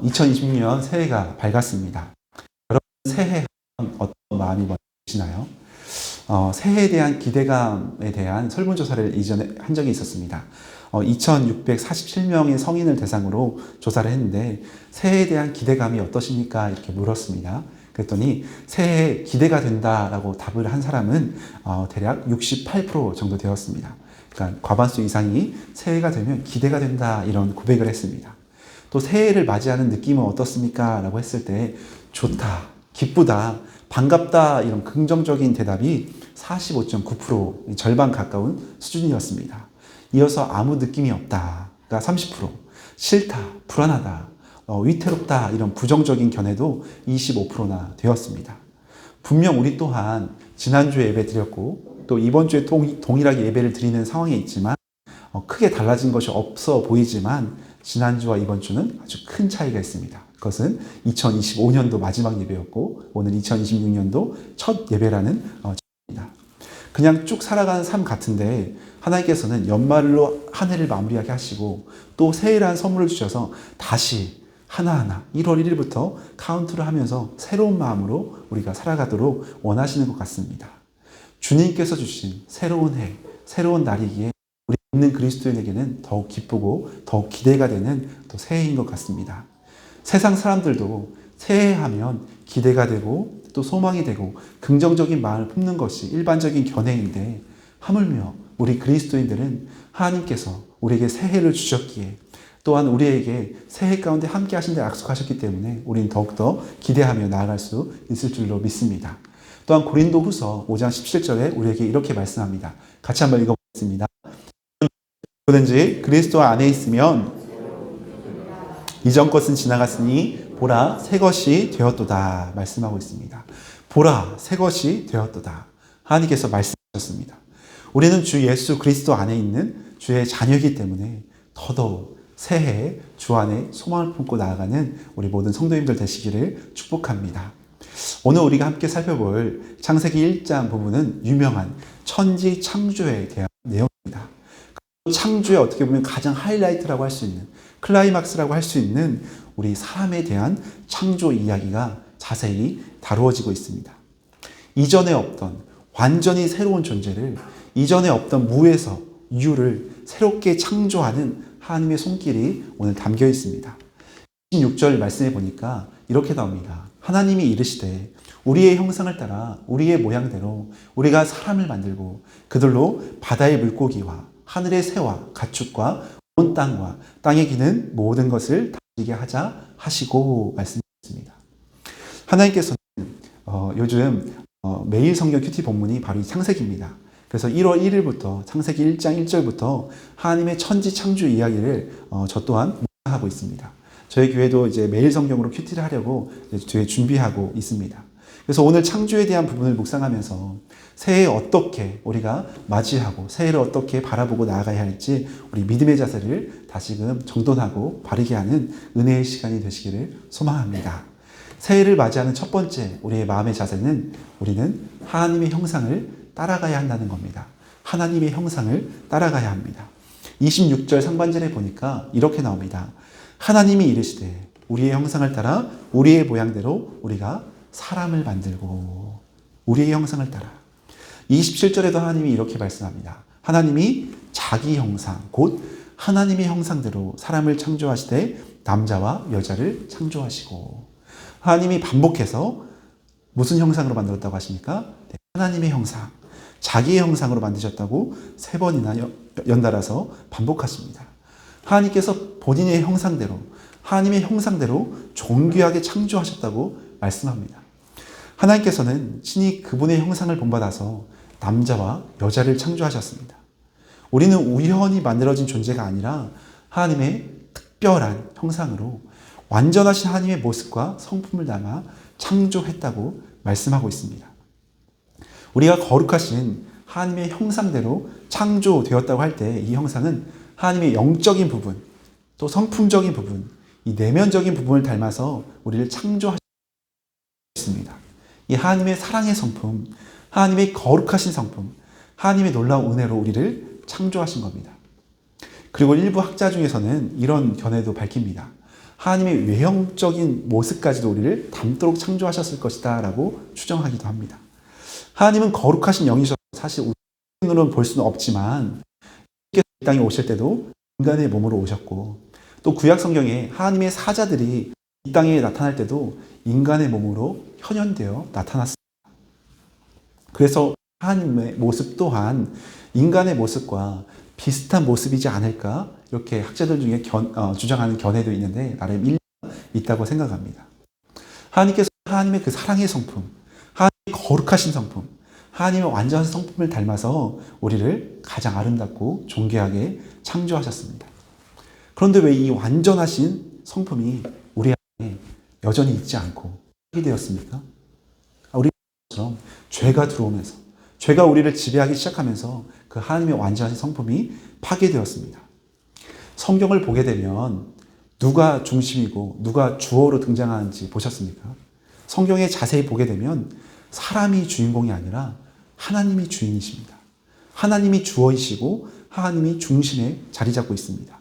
2026년 새해가 밝았습니다. 여러분 새해 하면 어떤 마음이 먼저 드시나요? 새해에 대한 기대감에 대한 설문조사를 이전에 한 적이 있었습니다. 2647명의 성인을 대상으로 조사를 했는데 새해에 대한 기대감이 어떠십니까? 이렇게 물었습니다. 그랬더니 새해에 기대가 된다라고 답을 한 사람은 대략 68% 정도 되었습니다. 그러니까 과반수 이상이 새해가 되면 기대가 된다 이런 고백을 했습니다. 또 새해를 맞이하는 느낌은 어떻습니까? 라고 했을 때 좋다, 기쁘다, 반갑다 이런 긍정적인 대답이 45.9% 절반 가까운 수준이었습니다. 이어서 아무 느낌이 없다가 30%, 싫다, 불안하다, 위태롭다 이런 부정적인 견해도 25%나 되었습니다. 분명 우리 또한 지난주에 예배 드렸고 또 이번 주에 동일하게 예배를 드리는 상황에 있지만 크게 달라진 것이 없어 보이지만 지난주와 이번 주는 아주 큰 차이가 있습니다. 그것은 2025년도 마지막 예배였고 오늘 2026년도 첫 예배라는 점입니다. 그냥 쭉 살아가는 삶 같은데 하나님께서는 연말로 한 해를 마무리하게 하시고 또 새해라는 선물을 주셔서 다시 하나하나 1월 1일부터 카운트를 하면서 새로운 마음으로 우리가 살아가도록 원하시는 것 같습니다. 주님께서 주신 새로운 해, 새로운 날이기에 우리 믿는 그리스도인에게는 더욱 기쁘고 더욱 기대가 되는 또 새해인 것 같습니다. 세상 사람들도 새해 하면 기대가 되고 또 소망이 되고 긍정적인 마음을 품는 것이 일반적인 견해인데 하물며 우리 그리스도인들은 하나님께서 우리에게 새해를 주셨기에 또한 우리에게 새해 가운데 함께 하신다 약속하셨기 때문에 우리는 더욱더 기대하며 나아갈 수 있을 줄로 믿습니다. 또한 고린도후서 5장 17절에 우리에게 이렇게 말씀합니다. 같이 한번 읽어보겠습니다. 누구든지 그리스도 안에 있으면 이전 것은 지나갔으니 보라 새 것이 되었도다 말씀하고 있습니다. 보라 새 것이 되었도다 하나님께서 말씀하셨습니다. 우리는 주 예수 그리스도 안에 있는 주의 자녀이기 때문에 더더욱 새해에 주 안에 소망을 품고 나아가는 우리 모든 성도님들 되시기를 축복합니다. 오늘 우리가 함께 살펴볼 창세기 1장 부분은 유명한 천지 창조에 대한 내용입니다. 창조의 어떻게 보면 가장 하이라이트라고 할 수 있는 클라이막스라고 할 수 있는 우리 사람에 대한 창조 이야기가 자세히 다루어지고 있습니다. 이전에 없던 완전히 새로운 존재를 이전에 없던 무에서 유를 새롭게 창조하는 하나님의 손길이 오늘 담겨 있습니다. 16절 말씀해 보니까 이렇게 나옵니다. 하나님이 이르시되 우리의 형상을 따라 우리의 모양대로 우리가 사람을 만들고 그들로 바다의 물고기와 하늘의 새와 가축과 온 땅과 땅에 기는 모든 것을 다스리게 하자 하시고 말씀하셨습니다. 하나님께서는 요즘 매일 성경 큐티 본문이 바로 이 창세기입니다. 그래서 1월 1일부터 창세기 1장 1절부터 하나님의 천지 창조 이야기를 저 또한 묵상하고 있습니다. 저희 교회도 이제 매일 성경으로 큐티를 하려고 뒤에 준비하고 있습니다. 그래서 오늘 창조에 대한 부분을 묵상하면서 새해 어떻게 우리가 맞이하고 새해를 어떻게 바라보고 나아가야 할지 우리 믿음의 자세를 다시금 정돈하고 바르게 하는 은혜의 시간이 되시기를 소망합니다. 새해를 맞이하는 첫 번째 우리의 마음의 자세는 우리는 하나님의 형상을 따라가야 한다는 겁니다. 하나님의 형상을 따라가야 합니다. 26절 상반절에 보니까 이렇게 나옵니다. 하나님이 이르시되 우리의 형상을 따라 우리의 모양대로 우리가 사람을 만들고 우리의 형상을 따라 27절에도 하나님이 이렇게 말씀합니다. 하나님이 자기 형상 곧 하나님의 형상대로 사람을 창조하시되 남자와 여자를 창조하시고 하나님이 반복해서 무슨 형상으로 만들었다고 하십니까? 네, 하나님의 형상 자기의 형상으로 만드셨다고 3번이나 연달아서 반복하십니다. 하나님께서 본인의 형상대로 하나님의 형상대로 존귀하게 창조하셨다고 말씀합니다. 하나님께서는 친히 그분의 형상을 본받아서 남자와 여자를 창조하셨습니다. 우리는 우연히 만들어진 존재가 아니라 하나님의 특별한 형상으로 완전하신 하나님의 모습과 성품을 담아 창조했다고 말씀하고 있습니다. 우리가 거룩하신 하나님의 형상대로 창조되었다고 할 때 이 형상은 하나님의 영적인 부분, 또 성품적인 부분, 이 내면적인 부분을 닮아서 우리를 창조하셨습니다. 이 하나님의 사랑의 성품, 하나님의 거룩하신 성품, 하나님의 놀라운 은혜로 우리를 창조하신 겁니다. 그리고 일부 학자 중에서는 이런 견해도 밝힙니다. 하나님의 외형적인 모습까지도 우리를 닮도록 창조하셨을 것이다 라고 추정하기도 합니다. 하나님은 거룩하신 영이셔서 사실 우리로는 볼 수는 없지만 이 땅에 오실 때도 인간의 몸으로 오셨고, 또 구약 성경에 하나님의 사자들이 이 땅에 나타날 때도 인간의 몸으로 현현되어 나타났습니다. 그래서 하나님의 모습 또한 인간의 모습과 비슷한 모습이지 않을까, 이렇게 학자들 중에 주장하는 견해도 있는데 나름 일리가 있다고 생각합니다. 하나님께서 하나님의 그 사랑의 성품, 하나님의 거룩하신 성품, 하나님의 완전한 성품을 닮아서 우리를 가장 아름답고 존귀하게 창조하셨습니다. 그런데 왜 이 완전하신 성품이 우리 안에 여전히 있지 않고 하게 되었습니까? 우리처럼 죄가 들어오면서, 죄가 우리를 지배하기 시작하면서 그 하나님의 완전한 성품이 파괴되었습니다. 성경을 보게 되면 누가 중심이고 누가 주어로 등장하는지 보셨습니까? 성경에 자세히 보게 되면 사람이 주인공이 아니라 하나님이 주인이십니다. 하나님이 주어이시고 하나님이 중심에 자리 잡고 있습니다.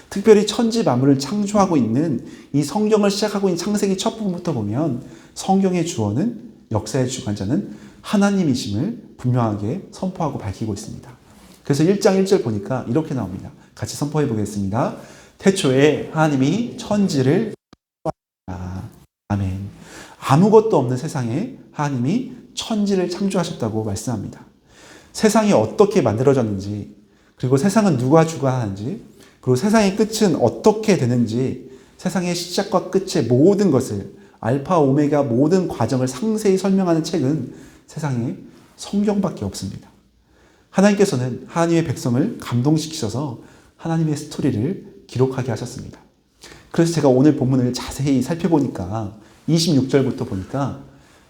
특별히 천지 만물을 창조하고 있는 이 성경을 시작하고 있는 창세기 첫 부분부터 보면 성경의 주어는, 역사의 주관자는 하나님이심을 분명하게 선포하고 밝히고 있습니다. 그래서 1장 1절 보니까 이렇게 나옵니다. 같이 선포해 보겠습니다. 태초에 하나님이 천지를 창조하셨다. 아멘. 아무것도 없는 세상에 하나님이 천지를 창조하셨다고 말씀합니다. 세상이 어떻게 만들어졌는지, 그리고 세상은 누가 주관하는지, 그리고 세상의 끝은 어떻게 되는지, 세상의 시작과 끝의 모든 것을, 알파 오메가 모든 과정을 상세히 설명하는 책은 세상에 성경밖에 없습니다. 하나님께서는 하나님의 백성을 감동시키셔서 하나님의 스토리를 기록하게 하셨습니다. 그래서 제가 오늘 본문을 자세히 살펴보니까 26절부터 보니까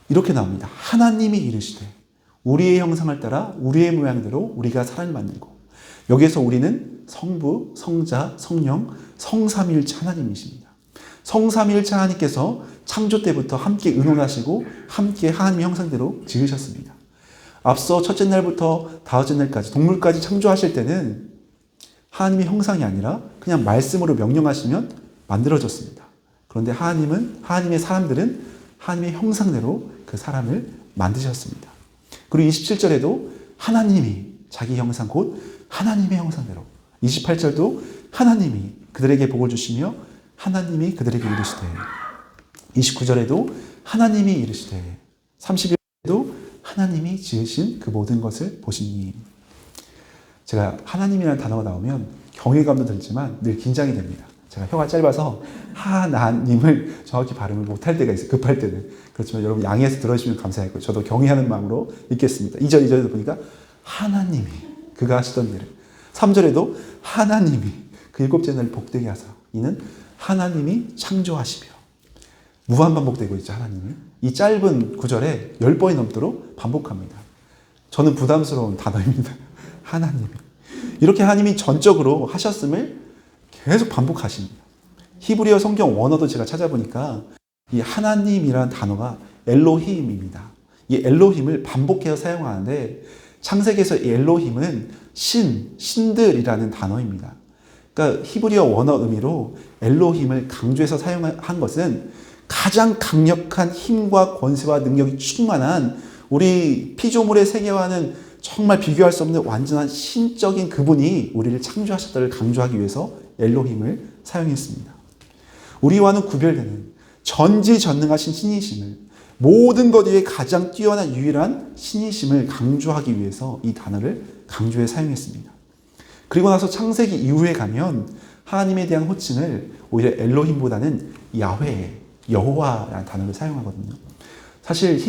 이렇게 나옵니다. 하나님이 이르시되 우리의 형상을 따라 우리의 모양대로 우리가 사람을 만들고, 여기에서 우리는 성부, 성자, 성령, 성삼위일체 하나님이십니다. 성삼위일체 하나님께서 창조 때부터 함께 의논하시고 함께 하나님의 형상대로 지으셨습니다. 앞서 첫째 날부터 다섯째 날까지 동물까지 창조하실 때는 하나님의 형상이 아니라 그냥 말씀으로 명령하시면 만들어졌습니다. 그런데 하나님의 사람들은 하나님의 형상대로 그 사람을 만드셨습니다. 그리고 27절에도 하나님이 자기 형상 곧 하나님의 형상대로, 28절도 하나님이 그들에게 복을 주시며 하나님이 그들에게 이르시되, 29절에도 하나님이 이르시되, 31절에도 하나님이 지으신 그 모든 것을 보시니. 제가 하나님이라는 단어가 나오면 경외감도 들지만 늘 긴장이 됩니다. 제가 혀가 짧아서 하나님을 정확히 발음을 못할 때가 있어요. 급할 때는. 그렇지만 여러분 양해해서 들어주시면 감사하고요. 저도 경외하는 마음으로 읽겠습니다. 2절, 2절에도 보니까 하나님이 그가 하시던 일을, 3절에도 하나님이 그 일곱째 날을 복되게 하사, 이는 하나님이 창조하시며. 무한반복되고 있죠, 하나님이. 이 짧은 구절에 10번이 넘도록 반복합니다. 저는 부담스러운 단어입니다. 하나님이. 이렇게 하나님이 전적으로 하셨음을 계속 반복하십니다. 히브리어 성경 원어도 제가 찾아보니까 이 하나님이라는 단어가 엘로힘입니다. 이 엘로힘을 반복해서 사용하는데 창세기에서 이 엘로힘은 신들이라는 단어입니다. 그러니까 히브리어 원어 의미로 엘로힘을 강조해서 사용한 것은 가장 강력한 힘과 권세와 능력이 충만한 우리 피조물의 세계와는 정말 비교할 수 없는 완전한 신적인 그분이 우리를 창조하셨다를 강조하기 위해서 엘로힘을 사용했습니다. 우리와는 구별되는 전지전능하신 신이심을, 모든 것 위에 가장 뛰어난 유일한 신이심을 강조하기 위해서 이 단어를 강조해 사용했습니다. 그리고 나서 창세기 이후에 가면 하나님에 대한 호칭을 오히려 엘로힘보다는 야훼, 여호와라는 단어를 사용하거든요. 사실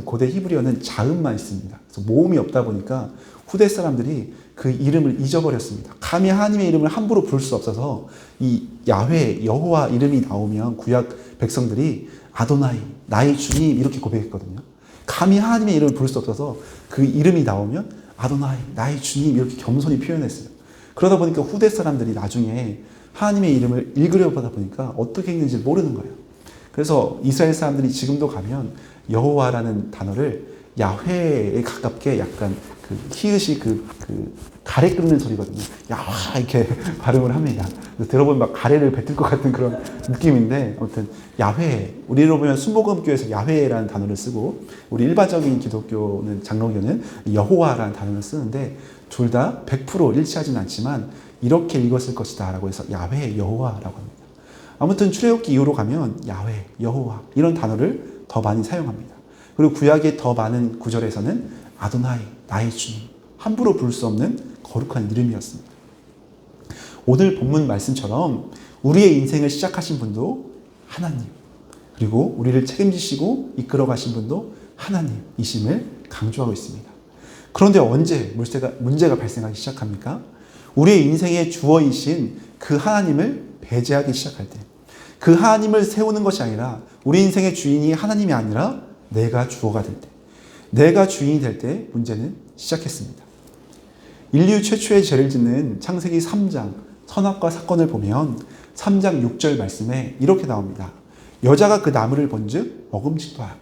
고대 히브리어는 자음만 있습니다. 그래서 모음이 없다 보니까 후대 사람들이 그 이름을 잊어버렸습니다. 감히 하나님의 이름을 함부로 부를 수 없어서 이 야훼, 여호와 이름이 나오면 구약 백성들이 아도나이, 나의 주님 이렇게 고백했거든요. 감히 하나님의 이름을 부를 수 없어서 그 이름이 나오면 아도나이, 나의 주님 이렇게 겸손히 표현했어요. 그러다 보니까 후대 사람들이 나중에 하나님의 이름을 읽으려고 하다 보니까 어떻게 읽는지 모르는 거예요. 그래서 이스라엘 사람들이 지금도 가면 여호와라는 단어를 야훼에 가깝게 약간 히읗이 가래 끓는 소리거든요. 야화 이렇게 발음을 합니다. 들어보면 막 가래를 뱉을 것 같은 그런 느낌인데 아무튼 야훼 우리로 보면 순복음교에서 야훼라는 단어를 쓰고 우리 일반적인 기독교는 장로교는 여호와라는 단어를 쓰는데 둘 다 100% 일치하지는 않지만 이렇게 읽었을 것이다 라고 해서 야훼 여호와라고 합니다. 아무튼 출애굽기 이후로 가면 야훼 여호와 이런 단어를 더 많이 사용합니다. 그리고 구약의 더 많은 구절에서는 아도나이 나의 주님 함부로 부를 수 없는 거룩한 이름이었습니다. 오늘 본문 말씀처럼 우리의 인생을 시작하신 분도 하나님 그리고 우리를 책임지시고 이끌어 가신 분도 하나님이심을 강조하고 있습니다. 그런데 언제 문제가 발생하기 시작합니까? 우리의 인생의 주어이신 그 하나님을 배제하기 시작할 때 그 하나님을 세우는 것이 아니라 우리 인생의 주인이 하나님이 아니라 내가 주어가 될 때 내가 주인이 될 때 문제는 시작했습니다. 인류 최초의 죄를 짓는 창세기 3장 선악과 사건을 보면 3장 6절 말씀에 이렇게 나옵니다. 여자가 그 나무를 본즉 먹음직도 하고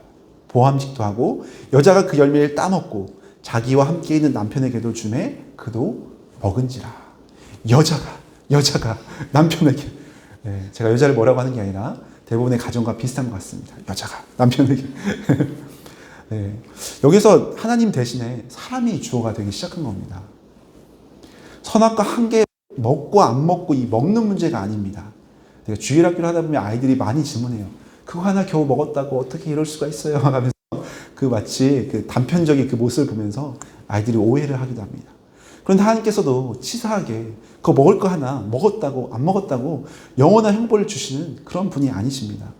보암직도 하고 여자가 그 열매를 따먹고 자기와 함께 있는 남편에게도 주매 그도 먹은지라. 여자가 남편에게 제가 여자를 뭐라고 하는 게 아니라 대부분의 가정과 비슷한 것 같습니다. 여자가 남편에게 여기서 하나님 대신에 사람이 주어가 되기 시작한 겁니다. 선악과 한 개 먹고 안 먹고 이 먹는 문제가 아닙니다. 내가 주일학교를 하다 보면 아이들이 많이 질문해요. 그거 하나 겨우 먹었다고 어떻게 이럴 수가 있어요? 하면서 마치 단편적인 그 모습을 보면서 아이들이 오해를 하기도 합니다. 그런데 하나님께서도 치사하게 그거 먹을 거 하나 먹었다고 안 먹었다고 영원한 형벌을 주시는 그런 분이 아니십니다.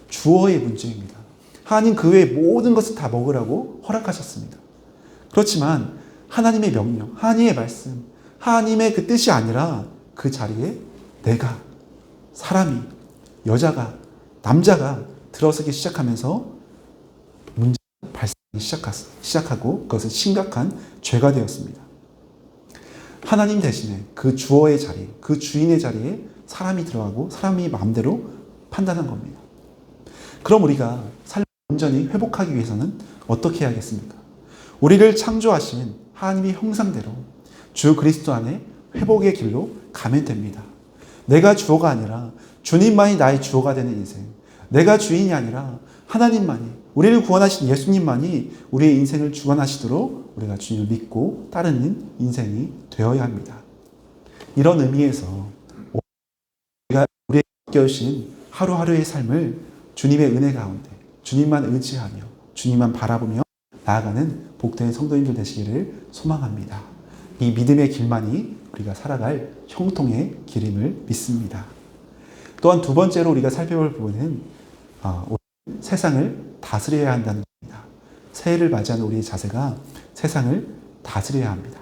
주어의 문제입니다. 하나님 그 외의 모든 것을 다 먹으라고 허락하셨습니다. 그렇지만 하나님의 명령, 하나님의 말씀, 하나님의 그 뜻이 아니라 그 자리에 내가, 사람이, 여자가, 남자가 들어서기 시작하면서 문제가 발생하기 시작하고 그것은 심각한 죄가 되었습니다. 하나님 대신에 그 주어의 자리, 그 주인의 자리에 사람이 들어가고 사람이 마음대로 판단한 겁니다. 그럼 우리가 삶을 온전히 회복하기 위해서는 어떻게 해야겠습니까? 우리를 창조하신 하나님의 형상대로 주 그리스도 안에 회복의 길로 가면 됩니다. 내가 주어가 아니라 주님만이 나의 주어가 되는 인생, 내가 주인이 아니라 하나님만이, 우리를 구원하신 예수님만이 우리의 인생을 주관하시도록 우리가 주님을 믿고 따르는 인생이 되어야 합니다. 이런 의미에서 우리가 우리에게 맡겨주신 하루하루의 삶을 주님의 은혜 가운데 주님만 의지하며 주님만 바라보며 나아가는 복된 성도님들 되시기를 소망합니다. 이 믿음의 길만이 우리가 살아갈 형통의 길임을 믿습니다. 또한 두 번째로 우리가 살펴볼 부분은 세상을 다스려야 한다는 겁니다. 새해를 맞이하는 우리의 자세가 세상을 다스려야 합니다.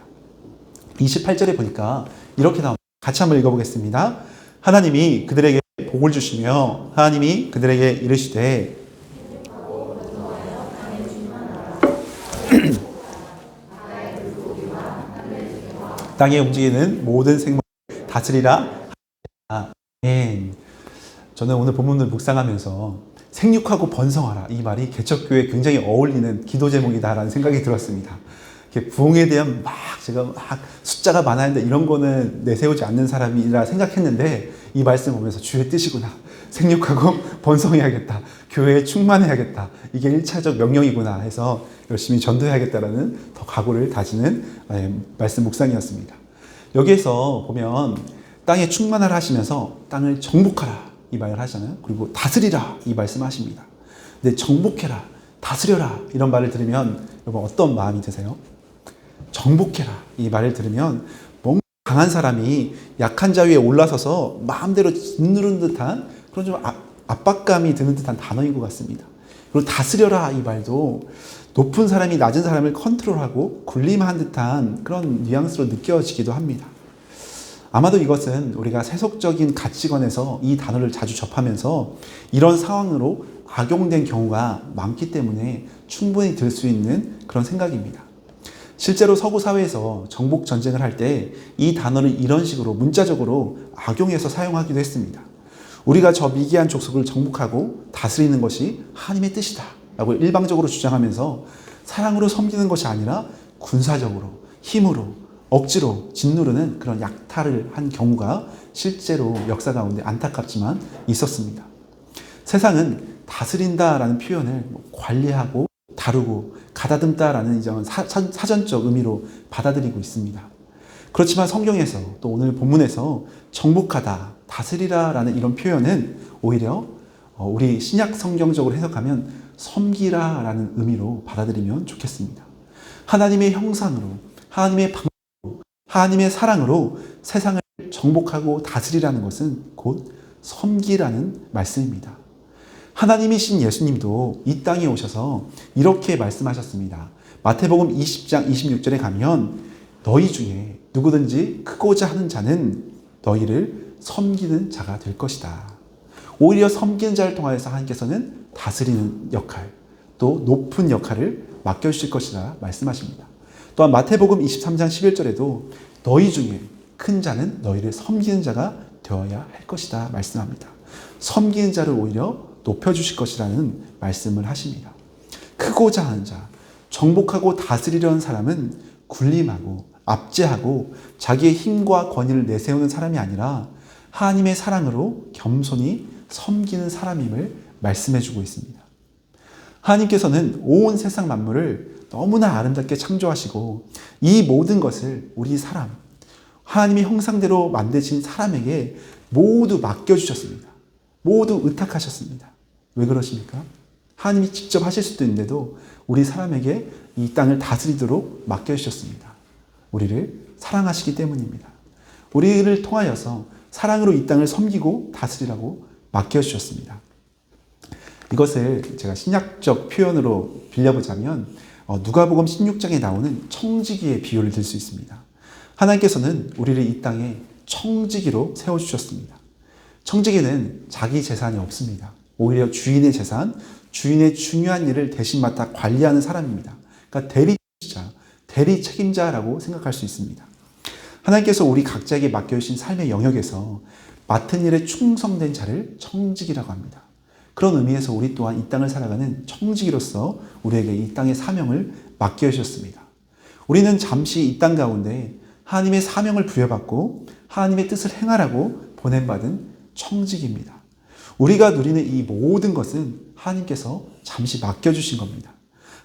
28절에 보니까 이렇게 나옵니다. 같이 한번 읽어보겠습니다. 하나님이 그들에게 복을 주시며 하나님이 그들에게 이르시되 땅에 움직이는 모든 생물을 다스리라. 아멘. 저는 오늘 본문을 묵상하면서 생육하고 번성하라 이 말이 개척교회에 굉장히 어울리는 기도 제목이다라는 생각이 들었습니다. 부흥에 대한 제가 숫자가 많아야 한다 이런 거는 내세우지 않는 사람이라 생각했는데 이 말씀 보면서 주의 뜻이구나. 생육하고 번성해야겠다. 교회에 충만해야겠다. 이게 1차적 명령이구나 해서 열심히 전도해야겠다라는 더 각오를 다지는 말씀 묵상이었습니다. 여기에서 보면 땅에 충만하라 하시면서 땅을 정복하라 이 말을 하잖아요. 그리고 다스리라 이 말씀하십니다. 근데 정복해라, 다스려라 이런 말을 들으면 여러분 어떤 마음이 드세요? 정복해라 이 말을 들으면 뭔가 강한 사람이 약한 자 위에 올라서서 마음대로 짓누른 듯한 그런 좀 압박감이 드는 듯한 단어인 것 같습니다. 그리고 다스려라 이 말도 높은 사람이 낮은 사람을 컨트롤하고 군림한 듯한 그런 뉘앙스로 느껴지기도 합니다. 아마도 이것은 우리가 세속적인 가치관에서 이 단어를 자주 접하면서 이런 상황으로 악용된 경우가 많기 때문에 충분히 들 수 있는 그런 생각입니다. 실제로 서구 사회에서 정복 전쟁을 할 때 이 단어를 이런 식으로 문자적으로 악용해서 사용하기도 했습니다. 우리가 저 미개한 족속을 정복하고 다스리는 것이 하나님의 뜻이다 라고 일방적으로 주장하면서 사랑으로 섬기는 것이 아니라 군사적으로, 힘으로, 억지로 짓누르는 그런 약탈을 한 경우가 실제로 역사 가운데 안타깝지만 있었습니다. 세상은 다스린다라는 표현을 관리하고 다루고 가다듬다라는 이런 사전적 의미로 받아들이고 있습니다. 그렇지만 성경에서 또 오늘 본문에서 정복하다, 다스리라라는 이런 표현은 오히려 우리 신약 성경적으로 해석하면 섬기라라는 의미로 받아들이면 좋겠습니다. 하나님의 형상으로, 하나님의 방법으로, 하나님의 사랑으로 세상을 정복하고 다스리라는 것은 곧 섬기라는 말씀입니다. 하나님이신 예수님도 이 땅에 오셔서 이렇게 말씀하셨습니다. 마태복음 20장 26절에 가면 너희 중에 누구든지 크고자 하는 자는 너희를 섬기는 자가 될 것이다. 오히려 섬기는 자를 통하여서 하나님께서는 다스리는 역할, 또 높은 역할을 맡겨주실 것이라 말씀하십니다. 또한 마태복음 23장 11절에도 너희 중에 큰 자는 너희를 섬기는 자가 되어야 할 것이다 말씀합니다. 섬기는 자를 오히려 높여주실 것이라는 말씀을 하십니다. 크고자 하는 자, 정복하고 다스리려는 사람은 군림하고 압제하고 자기의 힘과 권위를 내세우는 사람이 아니라 하나님의 사랑으로 겸손히 섬기는 사람임을 말씀해주고 있습니다. 하나님께서는 온 세상 만물을 너무나 아름답게 창조하시고 이 모든 것을 우리 사람, 하나님의 형상대로 만드신 사람에게 모두 맡겨주셨습니다. 모두 의탁하셨습니다. 왜 그러십니까? 하나님이 직접 하실 수도 있는데도 우리 사람에게 이 땅을 다스리도록 맡겨주셨습니다. 우리를 사랑하시기 때문입니다. 우리를 통하여서 사랑으로 이 땅을 섬기고 다스리라고 맡겨주셨습니다. 이것을 제가 신약적 표현으로 빌려보자면 누가복음 16장에 나오는 청지기의 비유를 들 수 있습니다. 하나님께서는 우리를 이 땅에 청지기로 세워주셨습니다. 청지기는 자기 재산이 없습니다. 오히려 주인의 재산, 주인의 중요한 일을 대신 맡아 관리하는 사람입니다. 그러니까 대리자, 대리 책임자라고 생각할 수 있습니다. 하나님께서 우리 각자에게 맡겨주신 삶의 영역에서 맡은 일에 충성된 자를 청지기라고 합니다. 그런 의미에서 우리 또한 이 땅을 살아가는 청지기로서 우리에게 이 땅의 사명을 맡겨주셨습니다. 우리는 잠시 이 땅 가운데 하나님의 사명을 부여받고 하나님의 뜻을 행하라고 보냄받은 청지기입니다. 우리가 누리는 이 모든 것은 하나님께서 잠시 맡겨주신 겁니다.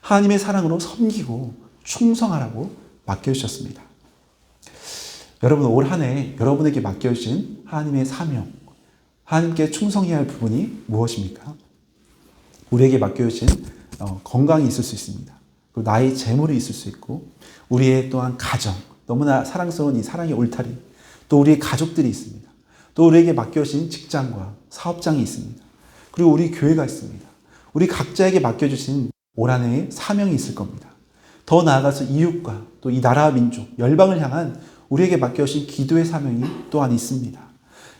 하나님의 사랑으로 섬기고 충성하라고 맡겨주셨습니다. 여러분, 올 한 해 여러분에게 맡겨주신 하나님의 사명, 하나님께 충성해야 할 부분이 무엇입니까? 우리에게 맡겨주신 건강이 있을 수 있습니다. 그리고 나의 재물이 있을 수 있고, 우리의 또한 가정, 너무나 사랑스러운 이 사랑의 울타리, 또 우리의 가족들이 있습니다. 또 우리에게 맡겨주신 직장과 사업장이 있습니다. 그리고 우리 교회가 있습니다. 우리 각자에게 맡겨주신 올 한 해의 사명이 있을 겁니다. 더 나아가서 이웃과 또 이 나라와 민족, 열방을 향한 우리에게 맡겨주신 기도의 사명이 또한 있습니다.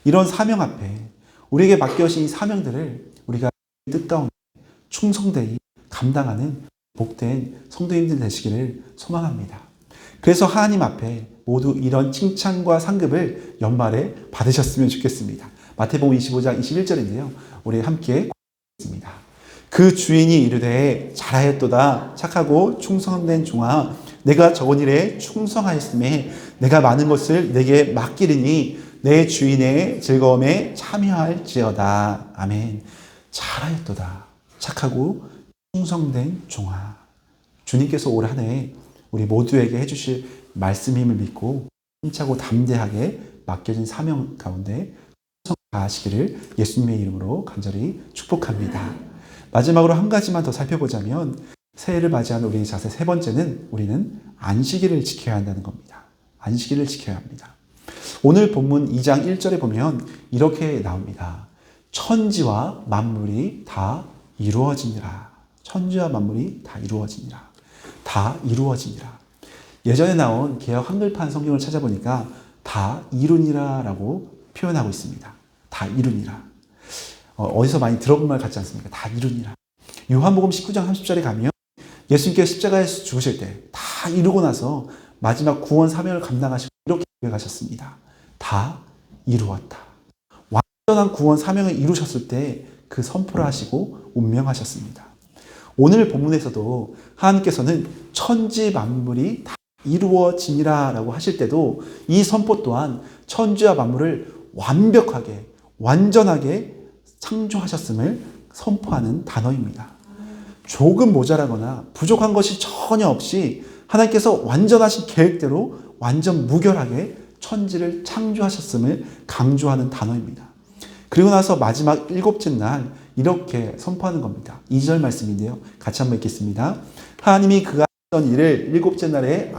이런 사명 앞에 우리에게 맡겨주신 이 사명들을 우리가 뜻 가운데 충성되이 감당하는 복된 성도님들 되시기를 소망합니다. 그래서 하나님 앞에 모두 이런 칭찬과 상급을 연말에 받으셨으면 좋겠습니다. 마태복음 25장 21절인데요. 우리 함께 읽겠습니다. 그 주인이 이르되 잘하였도다 착하고 충성된 종아 내가 적은 일에 충성하였음에 내가 많은 것을 내게 맡기리니 내 주인의 즐거움에 참여할지어다. 아멘. 잘하였도다 착하고 충성된 종아. 주님께서 올 한 해 우리 모두에게 해주실 말씀임을 믿고 힘차고 담대하게 맡겨진 사명 가운데 다하시기를 예수님의 이름으로 간절히 축복합니다. 마지막으로 한 가지만 더 살펴보자면 새해를 맞이하는 우리의 자세 세 번째는 우리는 안식일을 지켜야 한다는 겁니다. 안식일을 지켜야 합니다. 오늘 본문 2장 1절에 보면 이렇게 나옵니다. 천지와 만물이 다 이루어지니라. 천지와 만물이 다 이루어지니라. 다 이루어지니라. 예전에 나온 개역 한글판 성경을 찾아보니까 다 이루니라 라고 표현하고 있습니다. 다 이루니라. 어디서 많이 들어본 말 같지 않습니까? 다 이루니라. 요한복음 19장 30절에 가면 예수님께서 십자가에서 죽으실 때 다 이루고 나서 마지막 구원 사명을 감당하시고 이렇게 고백하셨습니다. 다 이루었다. 완전한 구원 사명을 이루셨을 때 그 선포를 하시고 운명하셨습니다. 오늘 본문에서도 하나님께서는 천지 만물이 다 이루어지니라 라고 하실 때도 이 선포 또한 천지와 만물을 완벽하게 완전하게 창조하셨음을 선포하는 단어입니다. 조금 모자라거나 부족한 것이 전혀 없이 하나님께서 완전하신 계획대로 완전 무결하게 천지를 창조하셨음을 강조하는 단어입니다. 그리고 나서 마지막 일곱째 날 이렇게 선포하는 겁니다. 2절 말씀인데요. 같이 한번 읽겠습니다. 하나님이 그가 하시던 일을 일곱째 날에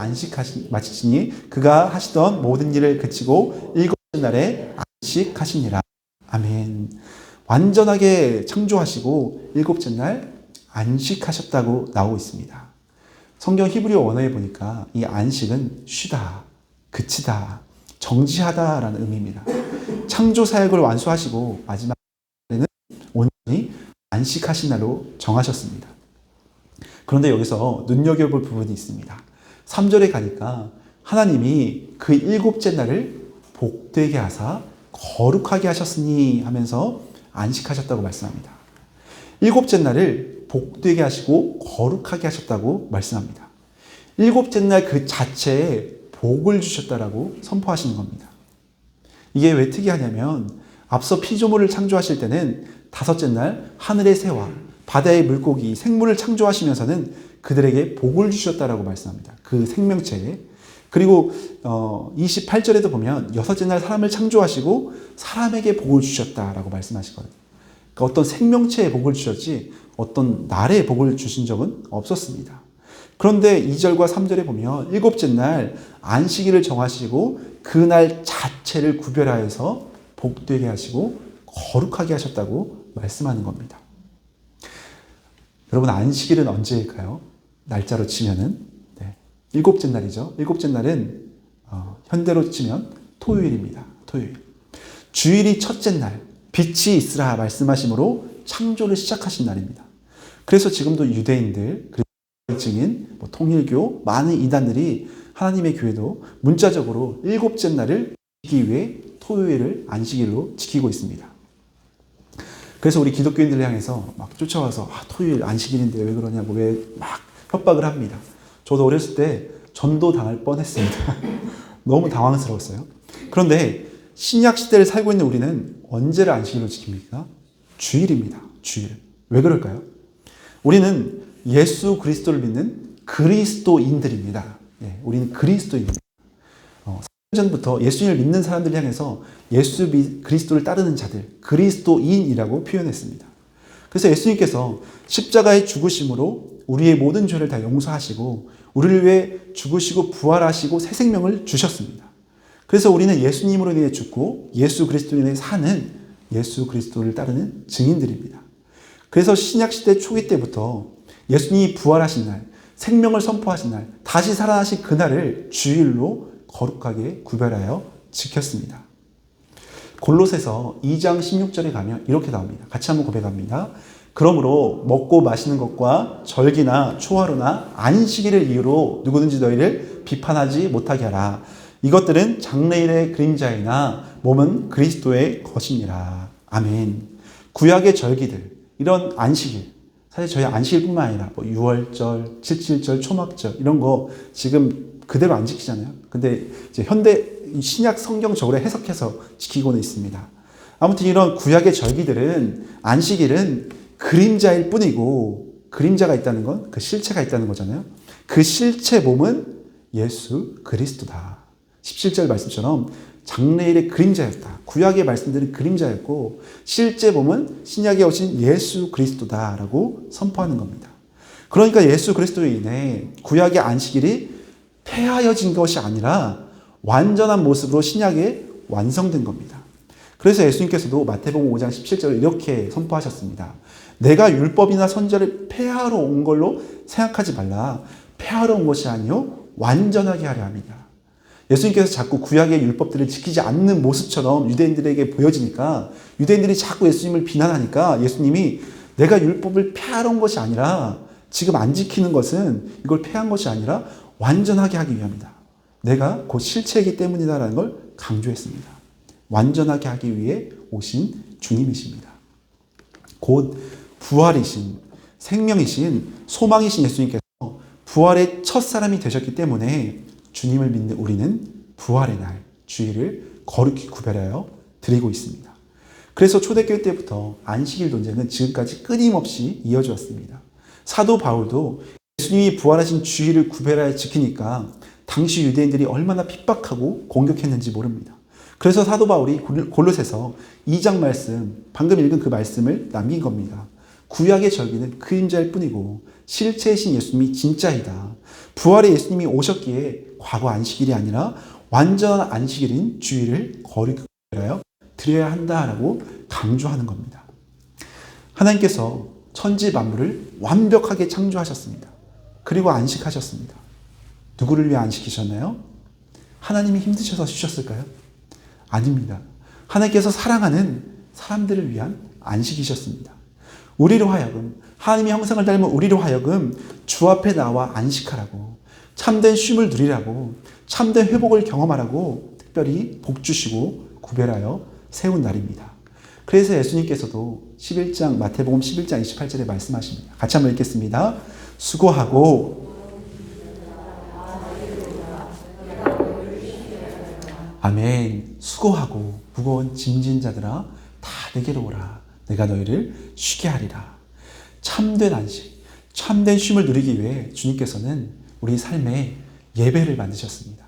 마치시니 그가 하시던 모든 일을 그치고 일곱째 날에 안식하시니라. 아멘. 완전하게 창조하시고 일곱째 날 안식하셨다고 나오고 있습니다. 성경 히브리어 원어에 보니까 이 안식은 쉬다, 그치다, 정지하다라는 의미입니다. 창조 사역을 완수하시고 마지막에는 온전히 안식하신 날로 정하셨습니다. 그런데 여기서 눈여겨볼 부분이 있습니다. 3절에 가니까 하나님이 그 일곱째 날을 복되게 하사 거룩하게 하셨으니 하면서 안식하셨다고 말씀합니다. 일곱째 날을 복되게 하시고 거룩하게 하셨다고 말씀합니다. 일곱째 날 그 자체에 복을 주셨다라고 선포하시는 겁니다. 이게 왜 특이하냐면 앞서 피조물을 창조하실 때는 다섯째 날 하늘의 새와 바다의 물고기, 생물을 창조하시면서는 그들에게 복을 주셨다라고 말씀합니다. 그 생명체에. 그리고 28절에도 보면 여섯째 날 사람을 창조하시고 사람에게 복을 주셨다라고 말씀하시거든요. 그러니까 어떤 생명체에 복을 주셨지 어떤 날에 복을 주신 적은 없었습니다. 그런데 2절과 3절에 보면 일곱째 날 안식일을 정하시고 그날 자체를 구별하여서 복되게 하시고 거룩하게 하셨다고 말씀하는 겁니다. 여러분, 안식일은 언제일까요? 날짜로 치면은 일곱째 날이죠. 일곱째 날은 현대로 치면 토요일입니다. 토요일. 주일이 첫째 날, 빛이 있으라 말씀하심으로 창조를 시작하신 날입니다. 그래서 지금도 유대인들, 증인, 통일교, 많은 이단들이 하나님의 교회도 문자적으로 일곱째 날을 지키기 위해 토요일을 안식일로 지키고 있습니다. 그래서 우리 기독교인들을 향해서 막 쫓아와서 토요일 안식일인데 왜 그러냐고 왜 막 협박을 합니다. 저도 어렸을 때 전도 당할 뻔했습니다. 너무 당황스러웠어요. 그런데 신약 시대를 살고 있는 우리는 언제를 안식일로 지킵니까? 주일입니다. 주일. 왜 그럴까요? 우리는 예수 그리스도를 믿는 그리스도인들입니다. 우리는 그리스도인입니다. 3년 전부터 예수님을 믿는 사람들 향해서 예수 그리스도를 따르는 자들, 그리스도인이라고 표현했습니다. 그래서 예수님께서 십자가의 죽으심으로 우리의 모든 죄를 다 용서하시고 우리를 위해 죽으시고 부활하시고 새 생명을 주셨습니다. 그래서 우리는 예수님으로 인해 죽고 예수 그리스도로 인해 사는 예수 그리스도를 따르는 증인들입니다. 그래서 신약시대 초기 때부터 예수님이 부활하신 날, 생명을 선포하신 날, 다시 살아나신 그날을 주일로 거룩하게 구별하여 지켰습니다. 골로새서 2장 16절에 가면 이렇게 나옵니다. 같이 한번 고백합니다. 그러므로 먹고 마시는 것과 절기나 초하루나 안식일을 이유로 누구든지 너희를 비판하지 못하게 하라. 이것들은 장래일의 그림자이나 몸은 그리스도의 것이니라. 아멘. 구약의 절기들, 이런 안식일, 사실 저희 안식일뿐만 아니라 유월절, 칠칠절, 초막절 이런 거 지금 그대로 안 지키잖아요. 근데 이제 현대 신약 성경적으로 해석해서 지키고는 있습니다. 아무튼 이런 구약의 절기들은 안식일은 그림자일 뿐이고 그림자가 있다는 건 그 실체가 있다는 거잖아요. 그 실체 몸은 예수 그리스도다. 17절 말씀처럼 장래일의 그림자였다. 구약의 말씀들은 그림자였고 실제 몸은 신약에 오신 예수 그리스도다라고 선포하는 겁니다. 그러니까 예수 그리스도로 인해 구약의 안식일이 폐하여진 것이 아니라 완전한 모습으로 신약에 완성된 겁니다. 그래서 예수님께서도 마태복음 5장 17절을 이렇게 선포하셨습니다. 내가 율법이나 선지자를 폐하러 온 걸로 생각하지 말라. 폐하러 온 것이 아니요 완전하게 하려 합니다. 예수님께서 자꾸 구약의 율법들을 지키지 않는 모습처럼 유대인들에게 보여지니까 유대인들이 자꾸 예수님을 비난하니까 예수님이 내가 율법을 폐하러 온 것이 아니라 지금 안 지키는 것은 이걸 폐한 것이 아니라 완전하게 하기 위함이다. 내가 곧 실체이기 때문이다라는 걸 강조했습니다. 완전하게 하기 위해 오신 주님이십니다. 곧 부활이신 생명이신 소망이신 예수님께서 부활의 첫 사람이 되셨기 때문에 주님을 믿는 우리는 부활의 날 주일을 거룩히 구별하여 드리고 있습니다. 그래서 초대교회 때부터 안식일 논쟁은 지금까지 끊임없이 이어져 왔습니다. 사도 바울도 예수님이 부활하신 주일을 구별하여 지키니까 당시 유대인들이 얼마나 핍박하고 공격했는지 모릅니다. 그래서 사도 바울이 골로새서 2장 말씀, 방금 읽은 그 말씀을 남긴 겁니다. 구약의 절기는 그림자일 뿐이고 실체이신 예수님이 진짜이다. 부활의 예수님이 오셨기에 과거 안식일이 아니라 완전한 안식일인 주일을 거룩히 구별하여 드려야 한다라고 강조하는 겁니다. 하나님께서 천지 만물을 완벽하게 창조하셨습니다. 그리고 안식하셨습니다. 누구를 위해 안식이셨나요? 하나님이 힘드셔서 쉬셨을까요? 아닙니다. 하나님께서 사랑하는 사람들을 위한 안식이셨습니다. 우리로 하여금, 하나님의 형상을 닮은 우리로 하여금 주 앞에 나와 안식하라고, 참된 쉼을 누리라고, 참된 회복을 경험하라고 특별히 복 주시고 구별하여 세운 날입니다. 그래서 예수님께서도 11장, 마태복음 11장 28절에 말씀하십니다. 같이 한번 읽겠습니다. 수고하고 아멘. 수고하고 무거운 짐진 자들아 다 내게로 오라. 내가 너희를 쉬게 하리라. 참된 안식, 참된 쉼을 누리기 위해 주님께서는 우리 삶에 예배를 만드셨습니다.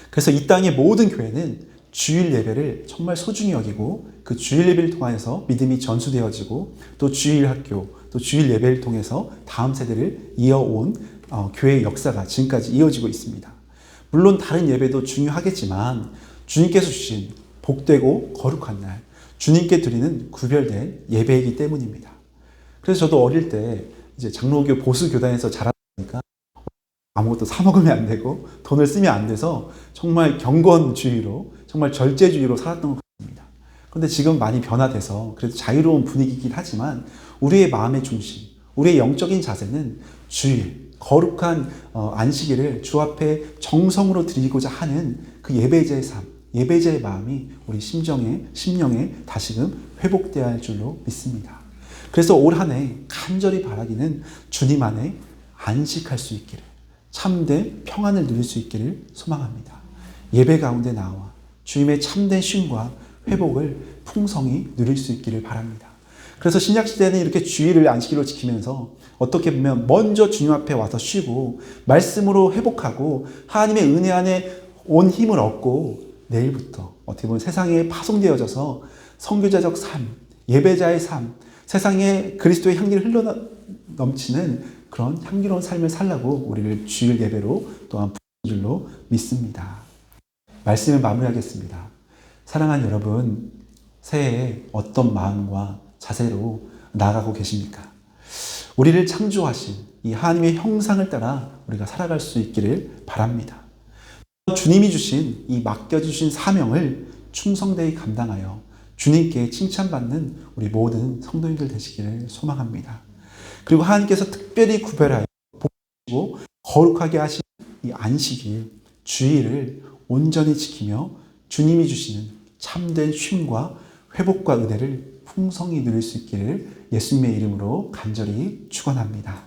그래서 이 땅의 모든 교회는 주일 예배를 정말 소중히 여기고 그 주일 예배를 통해서 믿음이 전수되어지고 또 주일 학교, 또 주일 예배를 통해서 다음 세대를 이어온 교회의 역사가 지금까지 이어지고 있습니다. 물론 다른 예배도 중요하겠지만 주님께서 주신 복되고 거룩한 날, 주님께 드리는 구별된 예배이기 때문입니다. 그래서 저도 어릴 때 이제 장로교 보수 교단에서 자라니까 아무것도 사 먹으면 안 되고 돈을 쓰면 안 돼서 정말 경건주의로, 정말 절제주의로 살았던 것 같습니다. 그런데 지금 많이 변화돼서 그래도 자유로운 분위기이긴 하지만 우리의 마음의 중심, 우리의 영적인 자세는 주일, 거룩한 안식일을 주 앞에 정성으로 드리고자 하는 그 예배자의 삶, 예배자의 마음이 우리 심령에 다시금 회복되어야 할 줄로 믿습니다. 그래서 올 한 해 간절히 바라기는 주님 안에 안식할 수 있기를, 참된 평안을 누릴 수 있기를 소망합니다. 예배 가운데 나와 주님의 참된 쉼과 회복을 풍성히 누릴 수 있기를 바랍니다. 그래서 신약시대는 이렇게 주일을 안식일로 지키면서 어떻게 보면 먼저 주님 앞에 와서 쉬고 말씀으로 회복하고 하나님의 은혜 안에 온 힘을 얻고 내일부터 어떻게 보면 세상에 파송되어져서 선교자적 삶, 예배자의 삶, 세상에 그리스도의 향기를 흘러넘치는 그런 향기로운 삶을 살라고 우리를 주일 예배로 또한 부르는 줄로 믿습니다. 말씀을 마무리하겠습니다. 사랑하는 여러분, 새해에 어떤 마음과 자세로 나아가고 계십니까? 우리를 창조하신 이 하나님의 형상을 따라 우리가 살아갈 수 있기를 바랍니다. 주님이 주신 이 맡겨주신 사명을 충성되이 감당하여 주님께 칭찬받는 우리 모든 성도님들 되시기를 소망합니다. 그리고 하나님께서 특별히 구별하여 복주시고 거룩하게 하신 이 안식일, 주일을 온전히 지키며 주님이 주시는 참된 쉼과 회복과 은혜를 풍성히 누릴 수 있기를 예수님의 이름으로 간절히 축원합니다.